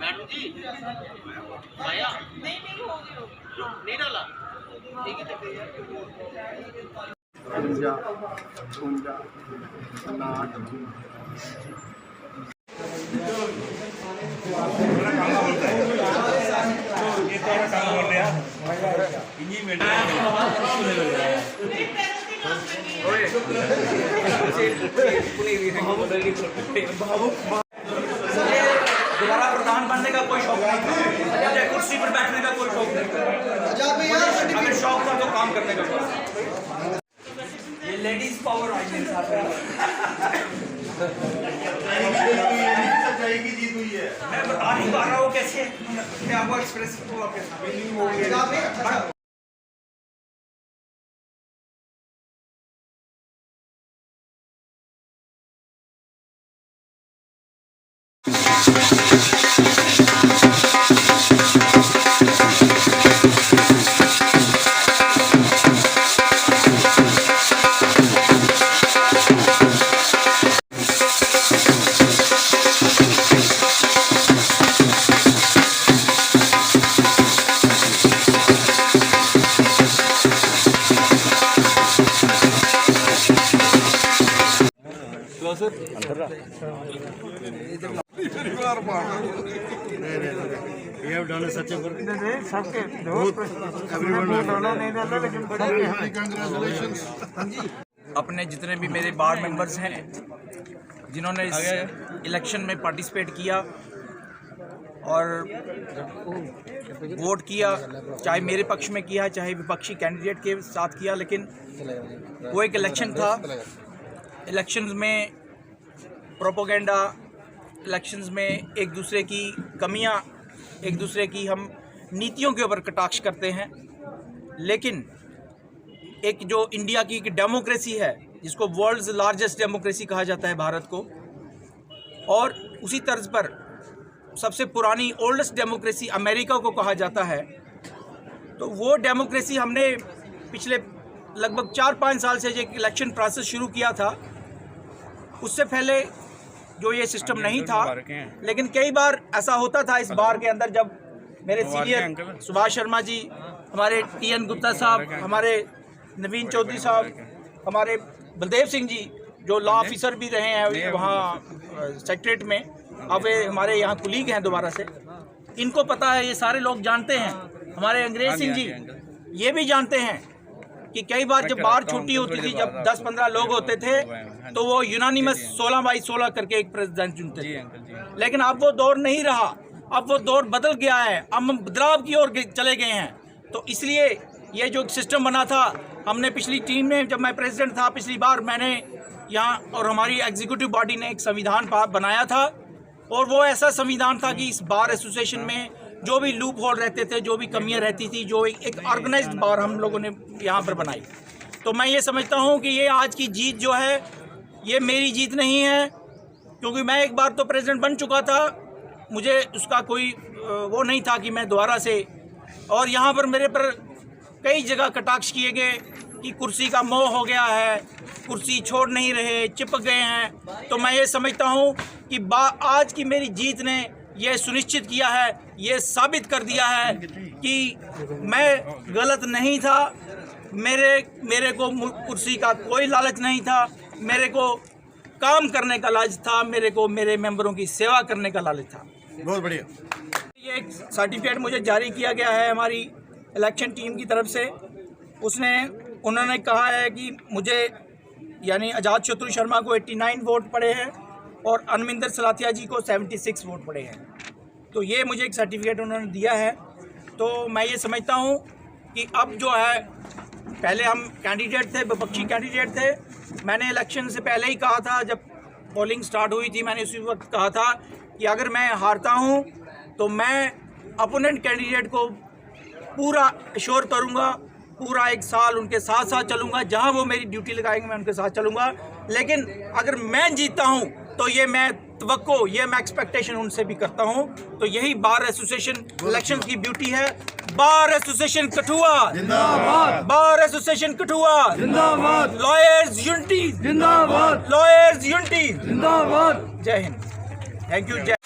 Madam जी भैया नहीं डाला ठीक है। दोबारा प्रधान बनने का कोई शौक नहीं था, मुझे कुर्सी पर बैठने का कोई शौक नहीं था, अगर शौक था तो काम करने का शौक। ये लेडीज पावर आज मेरे साथ है। जीत हुई है, मैं बता नहीं पा रहा हूँ कैसे, मैं आपको एक्सप्रेस को आपके साथ। You have done such a work. Congratulations. अपने जितने भी मेरे वार्ड मेंबर्स हैं जिन्होंने इस इलेक्शन में पार्टिसिपेट किया और वोट किया, चाहे मेरे पक्ष में किया चाहे विपक्षी कैंडिडेट के साथ किया, लेकिन वो एक इलेक्शन था। इलेक्शंस में प्रोपोगेंडा, इलेक्शंस में एक दूसरे की कमियां, एक दूसरे की हम नीतियों के ऊपर कटाक्ष करते हैं, लेकिन एक जो इंडिया की डेमोक्रेसी है जिसको वर्ल्ड्स लार्जेस्ट डेमोक्रेसी कहा जाता है भारत को, और उसी तर्ज पर सबसे पुरानी ओल्डेस्ट डेमोक्रेसी अमेरिका को कहा जाता है, तो वो डेमोक्रेसी हमने पिछले लगभग 4-5 साल से जो इलेक्शन प्रोसेस शुरू किया था, उससे पहले जो ये सिस्टम नहीं था। लेकिन कई बार ऐसा होता था इस बार के अंदर, जब मेरे सीनियर सुभाष शर्मा जी, हमारे TN गुप्ता साहब, हमारे नवीन चौधरी साहब, हमारे बलदेव सिंह जी जो लॉ ऑफिसर भी रहे हैं वहाँ सेक्रेटरीट में, अब वे हमारे यहाँ कुलीग हैं दोबारा से, इनको पता है, ये सारे लोग जानते हैं। हमारे अंग्रेज सिंह जी ये भी जानते हैं कि कई बार जब बाहर छुट्टी होती थी, जब 10-15 लोग होते थे तो वो यूनानिमस 16/16 करके एक प्रेसिडेंट चुनते थे। लेकिन अब वो दौर नहीं रहा, अब वो दौर बदल गया है, अब हम बदलाव की ओर चले गए हैं। तो इसलिए ये जो सिस्टम बना था, हमने पिछली टीम में, जब मैं प्रेसिडेंट था पिछली बार, मैंने यहाँ और हमारी एग्जीक्यूटिव बॉडी ने एक संविधान बनाया था, और वो ऐसा संविधान था कि इस बार एसोसिएशन में जो भी लूप होल रहते थे, जो भी कमियां रहती थी, जो एक ऑर्गेनाइज्ड बार हम लोगों ने यहाँ पर बनाई। तो मैं ये समझता हूँ कि ये आज की जीत जो है ये मेरी जीत नहीं है, क्योंकि मैं एक बार तो प्रेसिडेंट बन चुका था, मुझे उसका कोई वो नहीं था कि मैं दोबारा से, और यहाँ पर मेरे पर कई जगह कटाक्ष किए गए कि कुर्सी का मोह हो गया है, कुर्सी छोड़ नहीं रहे, चिपक गए हैं। तो मैं ये समझता हूँ कि आज की मेरी जीत ने ये सुनिश्चित किया है, ये साबित कर दिया है कि मैं गलत नहीं था, मेरे को कुर्सी का कोई लालच नहीं था, मेरे को काम करने का लालच था, मेरे को मेरे मेंबरों की सेवा करने का लालच था। बहुत बढ़िया। ये एक सर्टिफिकेट मुझे जारी किया गया है हमारी इलेक्शन टीम की तरफ से। उन्होंने कहा है कि मुझे यानी आज़ाद शत्रु शर्मा को 89 वोट पड़े हैं और अनमिंदर सलाथिया जी को 76 वोट पड़े हैं। तो ये मुझे एक सर्टिफिकेट उन्होंने दिया है। तो मैं ये समझता हूँ कि अब जो है, पहले हम कैंडिडेट थे, विपक्षी कैंडिडेट थे, मैंने इलेक्शन से पहले ही कहा था, जब पोलिंग स्टार्ट हुई थी, मैंने उसी वक्त कहा था कि अगर मैं हारता हूँ तो मैं अपोनेंट कैंडिडेट को पूरा एश्योर करूँगा, पूरा 1 साल उनके साथ साथ चलूँगा, जहाँ वो मेरी ड्यूटी लगाएंगे मैं उनके साथ चलूँगा। लेकिन अगर मैं जीतता हूँ तो ये मैं तवक्को, ये मैं एक्सपेक्टेशन उनसे भी करता हूँ। तो यही बार एसोसिएशन इलेक्शन की ब्यूटी है। बार एसोसिएशन कठुआ जिंदाबाद, बार एसोसिएशन कठुआ जिंदाबाद, लॉयर्स यूनिटी जिंदाबाद, लॉयर्स यूनिटी जिंदाबाद। जय हिंद, थैंक यू। जय